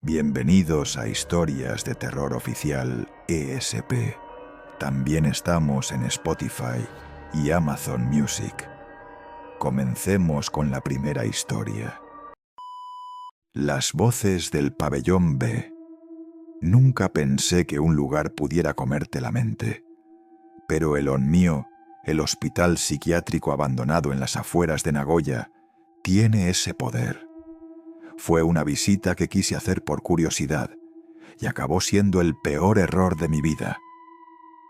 Bienvenidos a Historias de Terror Oficial ESP. También estamos en Spotify y Amazon Music. Comencemos con la primera historia. Las voces del pabellón B. Nunca pensé que un lugar pudiera comerte la mente. Pero el Onmyo, el hospital psiquiátrico abandonado en las afueras de Nagoya, tiene ese poder. Fue una visita que quise hacer por curiosidad y acabó siendo el peor error de mi vida.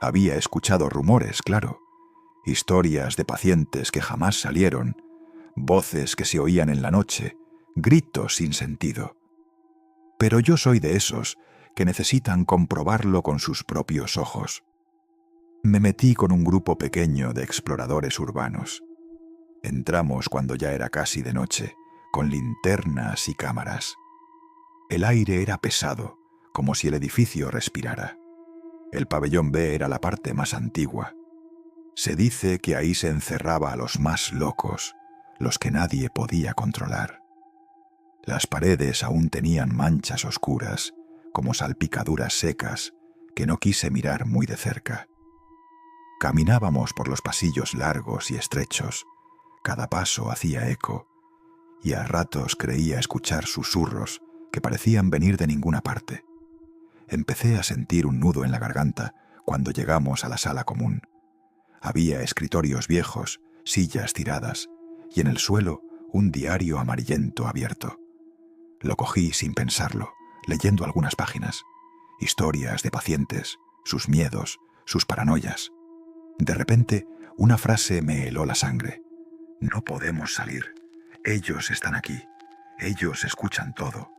Había escuchado rumores, claro, historias de pacientes que jamás salieron, voces que se oían en la noche, gritos sin sentido. Pero yo soy de esos que necesitan comprobarlo con sus propios ojos. Me metí con un grupo pequeño de exploradores urbanos. Entramos cuando ya era casi de noche, con linternas y cámaras. El aire era pesado, como si el edificio respirara. El pabellón B era la parte más antigua. Se dice que ahí se encerraba a los más locos, los que nadie podía controlar. Las paredes aún tenían manchas oscuras, como salpicaduras secas, que no quise mirar muy de cerca. Caminábamos por los pasillos largos y estrechos. Cada paso hacía eco, y a ratos creía escuchar susurros que parecían venir de ninguna parte. Empecé a sentir un nudo en la garganta cuando llegamos a la sala común. Había escritorios viejos, sillas tiradas, y en el suelo un diario amarillento abierto. Lo cogí sin pensarlo, leyendo algunas páginas. Historias de pacientes, sus miedos, sus paranoias. De repente, una frase me heló la sangre. No podemos salir. Ellos están aquí. Ellos escuchan todo.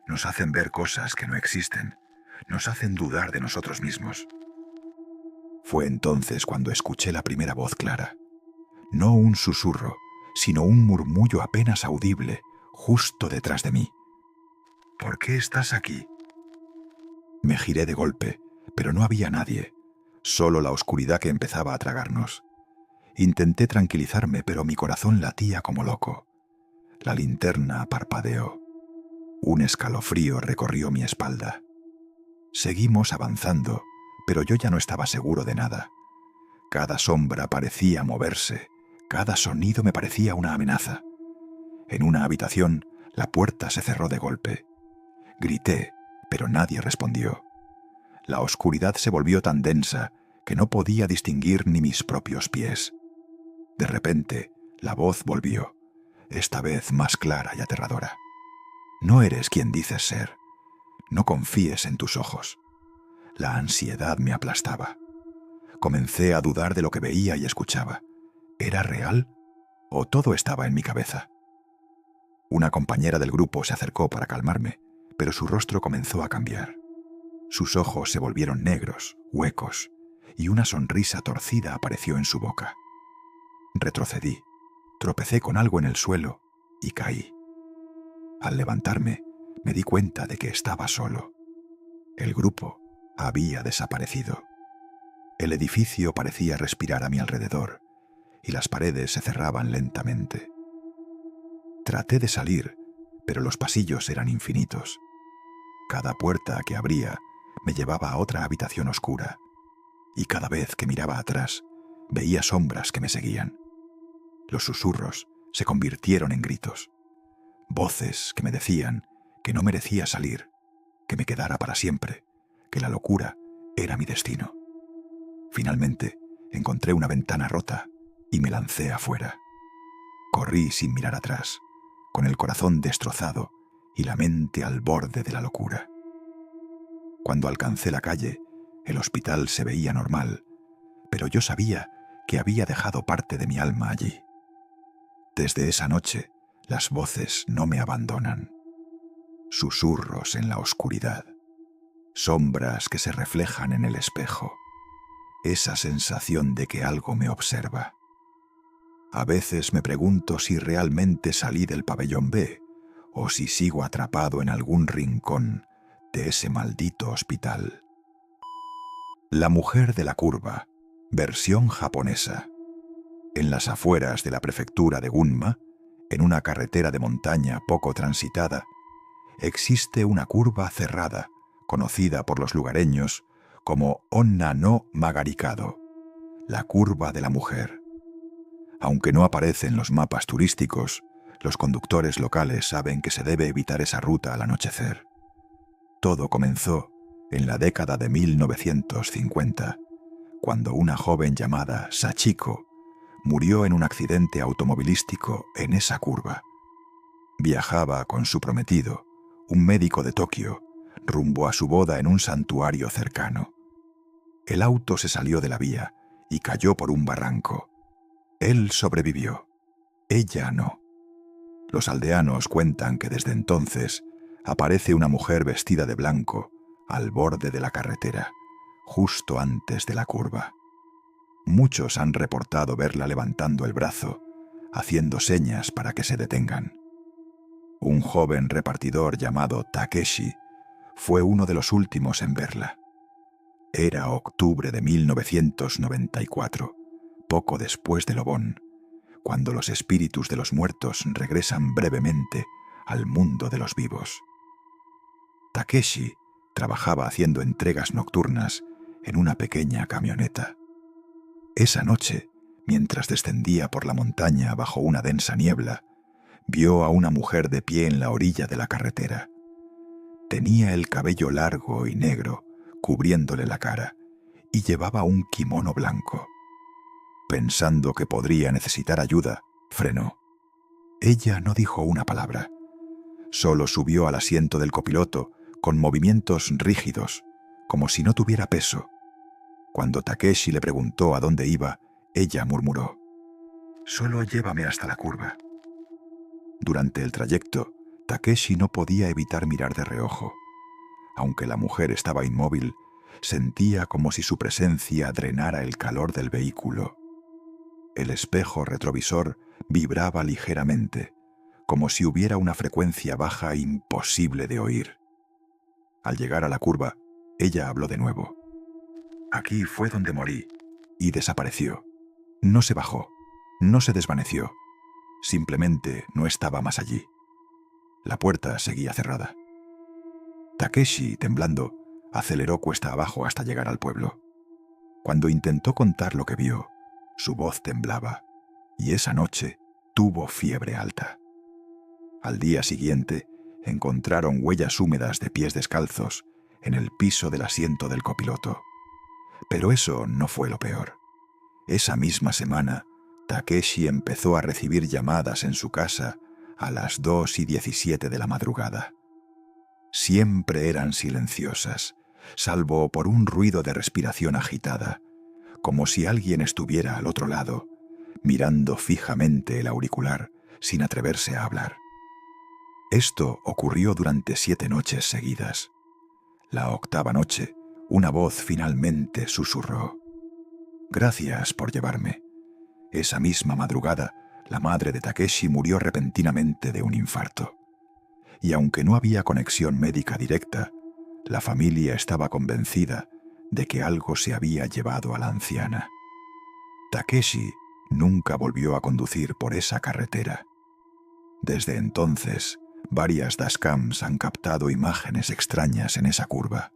Nos hacen ver cosas que no existen. Nos hacen dudar de nosotros mismos. Fue entonces cuando escuché la primera voz clara. No un susurro, sino un murmullo apenas audible, justo detrás de mí. ¿Por qué estás aquí? Me giré de golpe, pero no había nadie. Solo la oscuridad que empezaba a tragarnos. Intenté tranquilizarme, pero mi corazón latía como loco. La linterna parpadeó. Un escalofrío recorrió mi espalda. Seguimos avanzando, pero yo ya no estaba seguro de nada. Cada sombra parecía moverse, cada sonido me parecía una amenaza. En una habitación, la puerta se cerró de golpe. Grité, pero nadie respondió. La oscuridad se volvió tan densa que no podía distinguir ni mis propios pies. De repente, la voz volvió, esta vez más clara y aterradora. No eres quien dices ser. No confíes en tus ojos. La ansiedad me aplastaba. Comencé a dudar de lo que veía y escuchaba. ¿Era real o todo estaba en mi cabeza? Una compañera del grupo se acercó para calmarme, pero su rostro comenzó a cambiar. Sus ojos se volvieron negros, huecos, y una sonrisa torcida apareció en su boca. Retrocedí, tropecé con algo en el suelo y caí. Al levantarme, me di cuenta de que estaba solo. El grupo había desaparecido. El edificio parecía respirar a mi alrededor, y las paredes se cerraban lentamente. Traté de salir, pero los pasillos eran infinitos. Cada puerta que abría me llevaba a otra habitación oscura, y cada vez que miraba atrás, veía sombras que me seguían. Los susurros se convirtieron en gritos. Voces que me decían que no merecía salir, que me quedara para siempre, que la locura era mi destino. Finalmente, encontré una ventana rota y me lancé afuera. Corrí sin mirar atrás, con el corazón destrozado y la mente al borde de la locura. Cuando alcancé la calle, el hospital se veía normal, pero yo sabía que había dejado parte de mi alma allí. Desde esa noche, las voces no me abandonan. Susurros en la oscuridad. Sombras que se reflejan en el espejo. Esa sensación de que algo me observa. A veces me pregunto si realmente salí del pabellón B o si sigo atrapado en algún rincón de ese maldito hospital. La mujer de la curva, versión japonesa. En las afueras de la prefectura de Gunma, en una carretera de montaña poco transitada, existe una curva cerrada, conocida por los lugareños como Onna no Magaricado, la curva de la mujer. Aunque no aparece en los mapas turísticos, los conductores locales saben que se debe evitar esa ruta al anochecer. Todo comenzó en la década de 1950, cuando una joven llamada Sachiko murió en un accidente automovilístico en esa curva. Viajaba con su prometido, un médico de Tokio, rumbo a su boda en un santuario cercano. El auto se salió de la vía y cayó por un barranco. Él sobrevivió, ella no. Los aldeanos cuentan que desde entonces aparece una mujer vestida de blanco al borde de la carretera, justo antes de la curva. Muchos han reportado verla levantando el brazo, haciendo señas para que se detengan. Un joven repartidor llamado Takeshi fue uno de los últimos en verla. Era octubre de 1994, poco después del Obon, cuando los espíritus de los muertos regresan brevemente al mundo de los vivos. Takeshi trabajaba haciendo entregas nocturnas en una pequeña camioneta. Esa noche, mientras descendía por la montaña bajo una densa niebla, vio a una mujer de pie en la orilla de la carretera. Tenía el cabello largo y negro, cubriéndole la cara, y llevaba un kimono blanco. Pensando que podría necesitar ayuda, frenó. Ella no dijo una palabra. Solo subió al asiento del copiloto con movimientos rígidos, como si no tuviera peso. Cuando Takeshi le preguntó a dónde iba, ella murmuró: «Solo llévame hasta la curva». Durante el trayecto, Takeshi no podía evitar mirar de reojo. Aunque la mujer estaba inmóvil, sentía como si su presencia drenara el calor del vehículo. El espejo retrovisor vibraba ligeramente, como si hubiera una frecuencia baja imposible de oír. Al llegar a la curva, ella habló de nuevo. «Aquí fue donde morí», y desapareció. No se bajó, no se desvaneció. Simplemente no estaba más allí. La puerta seguía cerrada. Takeshi, temblando, aceleró cuesta abajo hasta llegar al pueblo. Cuando intentó contar lo que vio, su voz temblaba, y esa noche tuvo fiebre alta. Al día siguiente, encontraron huellas húmedas de pies descalzos en el piso del asiento del copiloto. Pero eso no fue lo peor. Esa misma semana, Takeshi empezó a recibir llamadas en su casa a las 2:17 de la madrugada. Siempre eran silenciosas, salvo por un ruido de respiración agitada, como si alguien estuviera al otro lado, mirando fijamente el auricular sin atreverse a hablar. Esto ocurrió durante 7 noches seguidas. La octava noche, una voz finalmente susurró: «Gracias por llevarme». Esa misma madrugada, la madre de Takeshi murió repentinamente de un infarto. Y aunque no había conexión médica directa, la familia estaba convencida de que algo se había llevado a la anciana. Takeshi nunca volvió a conducir por esa carretera. Desde entonces, varias dashcams han captado imágenes extrañas en esa curva.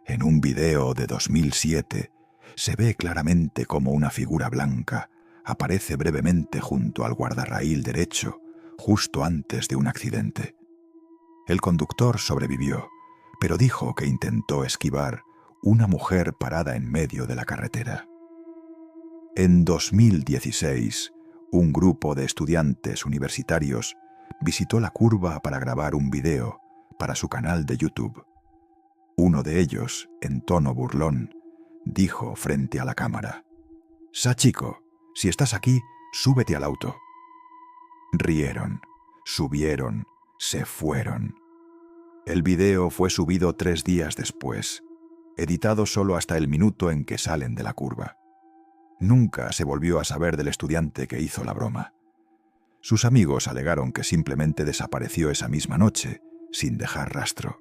En un video de 2007 se ve claramente cómo una figura blanca aparece brevemente junto al guardarraíl derecho, justo antes de un accidente. El conductor sobrevivió, pero dijo que intentó esquivar una mujer parada en medio de la carretera. En 2016, un grupo de estudiantes universitarios visitó la curva para grabar un video para su canal de YouTube. Uno de ellos, en tono burlón, dijo frente a la cámara: «Sachiko, si estás aquí, súbete al auto». Rieron, subieron, se fueron. El video fue subido 3 días después, editado solo hasta el minuto en que salen de la curva. Nunca se volvió a saber del estudiante que hizo la broma. Sus amigos alegaron que simplemente desapareció esa misma noche, sin dejar rastro.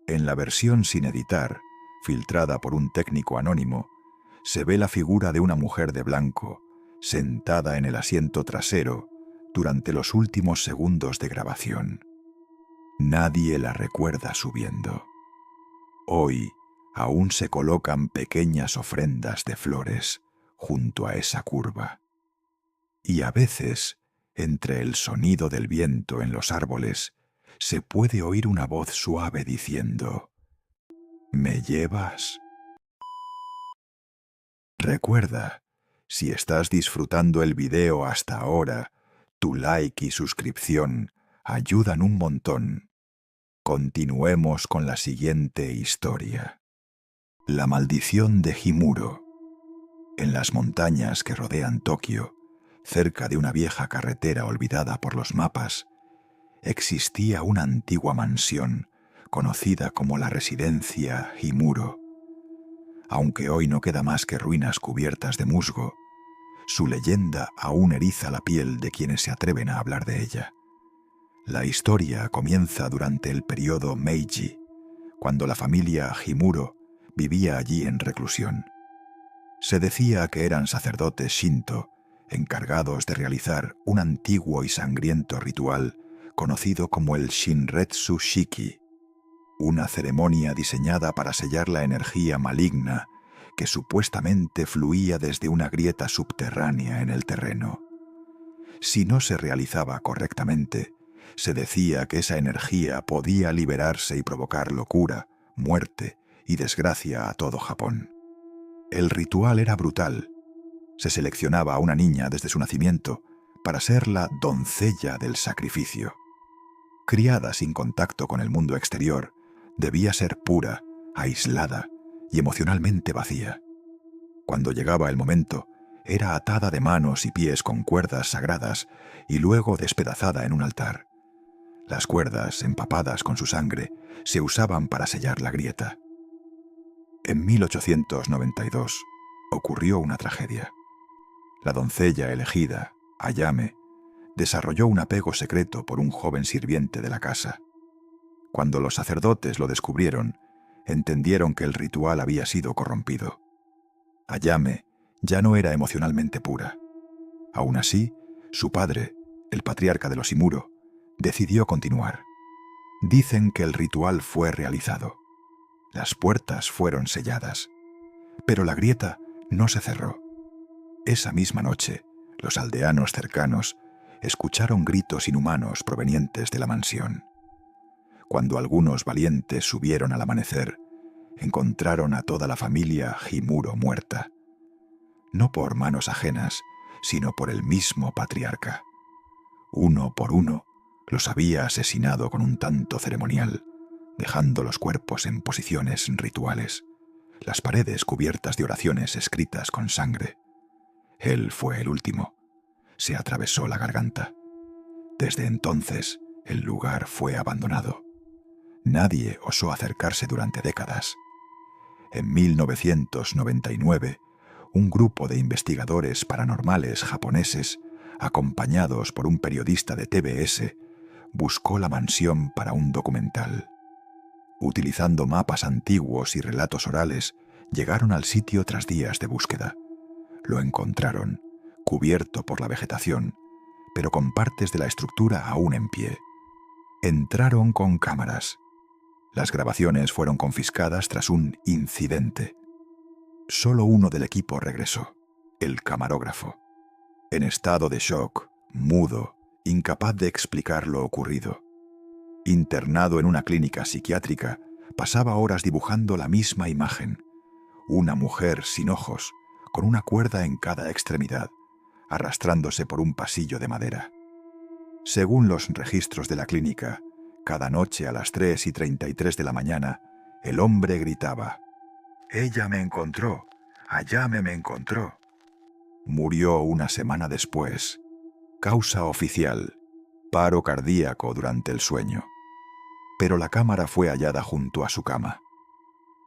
En la versión sin editar, filtrada por un técnico anónimo, se ve la figura de una mujer de blanco, sentada en el asiento trasero durante los últimos segundos de grabación. Nadie la recuerda subiendo. Hoy aún se colocan pequeñas ofrendas de flores junto a esa curva. Y a veces, entre el sonido del viento en los árboles, se puede oír una voz suave diciendo: ¿me llevas? Recuerda, si estás disfrutando el video hasta ahora, tu like y suscripción ayudan un montón. Continuemos con la siguiente historia. La maldición de Himuro. En las montañas que rodean Tokio, cerca de una vieja carretera olvidada por los mapas, existía una antigua mansión conocida como la residencia Himuro. Aunque hoy no queda más que ruinas cubiertas de musgo, su leyenda aún eriza la piel de quienes se atreven a hablar de ella. La historia comienza durante el periodo Meiji, cuando la familia Himuro vivía allí en reclusión. Se decía que eran sacerdotes Shinto, encargados de realizar un antiguo y sangriento ritual conocido como el Shinretsu Shiki, una ceremonia diseñada para sellar la energía maligna que supuestamente fluía desde una grieta subterránea en el terreno. Si no se realizaba correctamente, se decía que esa energía podía liberarse y provocar locura, muerte y desgracia a todo Japón. El ritual era brutal. Se seleccionaba a una niña desde su nacimiento para ser la doncella del sacrificio. Criada sin contacto con el mundo exterior, debía ser pura, aislada y emocionalmente vacía. Cuando llegaba el momento, era atada de manos y pies con cuerdas sagradas y luego despedazada en un altar. Las cuerdas, empapadas con su sangre, se usaban para sellar la grieta. En 1892 ocurrió una tragedia. La doncella elegida, Ayame, desarrolló un apego secreto por un joven sirviente de la casa. Cuando los sacerdotes lo descubrieron, entendieron que el ritual había sido corrompido. Ayame ya no era emocionalmente pura. Aún así, su padre, el patriarca de los Himuro, decidió continuar. Dicen que el ritual fue realizado. Las puertas fueron selladas, pero la grieta no se cerró. Esa misma noche, los aldeanos cercanos escucharon gritos inhumanos provenientes de la mansión. Cuando algunos valientes subieron al amanecer, encontraron a toda la familia Himuro muerta. No por manos ajenas, sino por el mismo patriarca. Uno por uno, los había asesinado con un tanto ceremonial, dejando los cuerpos en posiciones rituales, las paredes cubiertas de oraciones escritas con sangre. Él fue el último. Se atravesó la garganta. Desde entonces, el lugar fue abandonado. Nadie osó acercarse durante décadas. En 1999, un grupo de investigadores paranormales japoneses, acompañados por un periodista de TBS, buscó la mansión para un documental. Utilizando mapas antiguos y relatos orales, llegaron al sitio tras días de búsqueda. Lo encontraron, cubierto por la vegetación, pero con partes de la estructura aún en pie. Entraron con cámaras. Las grabaciones fueron confiscadas tras un incidente. Solo uno del equipo regresó, el camarógrafo. En estado de shock, mudo, incapaz de explicar lo ocurrido. Internado en una clínica psiquiátrica, pasaba horas dibujando la misma imagen. Una mujer sin ojos, con una cuerda en cada extremidad, arrastrándose por un pasillo de madera. Según los registros de la clínica, cada noche a las 3:33 de la mañana, el hombre gritaba: «Ella me encontró, Ayame me encontró». Murió una semana después. Causa oficial: paro cardíaco durante el sueño. Pero la cámara fue hallada junto a su cama.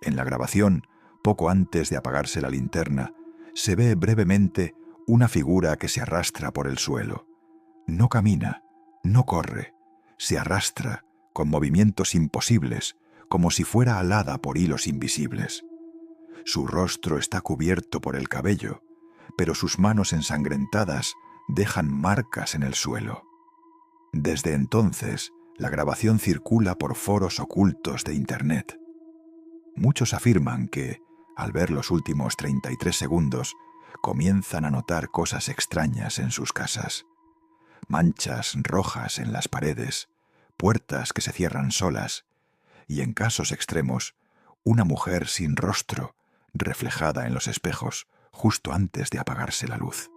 En la grabación, poco antes de apagarse la linterna, se ve brevemente una figura que se arrastra por el suelo. No camina, no corre, se arrastra con movimientos imposibles, como si fuera alada por hilos invisibles. Su rostro está cubierto por el cabello, pero sus manos ensangrentadas dejan marcas en el suelo. Desde entonces, La grabación circula por foros ocultos de Internet. Muchos afirman que, al ver los últimos 33 segundos, comienzan a notar cosas extrañas en sus casas. Manchas rojas en las paredes, puertas que se cierran solas y, en casos extremos, una mujer sin rostro reflejada en los espejos justo antes de apagarse la luz.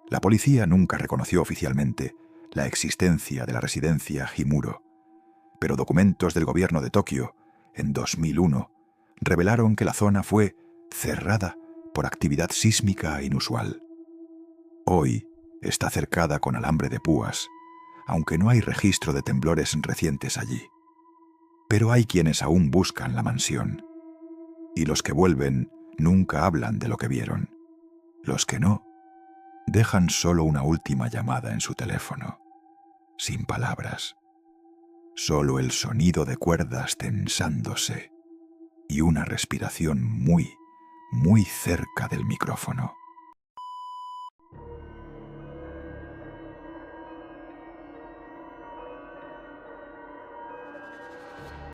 La policía nunca reconoció oficialmente la existencia de la residencia Himuro, pero documentos del gobierno de Tokio, en 2001, revelaron que la zona fue cerrada por actividad sísmica inusual. Hoy está cercada con alambre de púas, aunque no hay registro de temblores recientes allí. Pero hay quienes aún buscan la mansión, y los que vuelven nunca hablan de lo que vieron. Los que no, dejan solo una última llamada en su teléfono, sin palabras. Solo el sonido de cuerdas tensándose y una respiración muy, muy cerca del micrófono.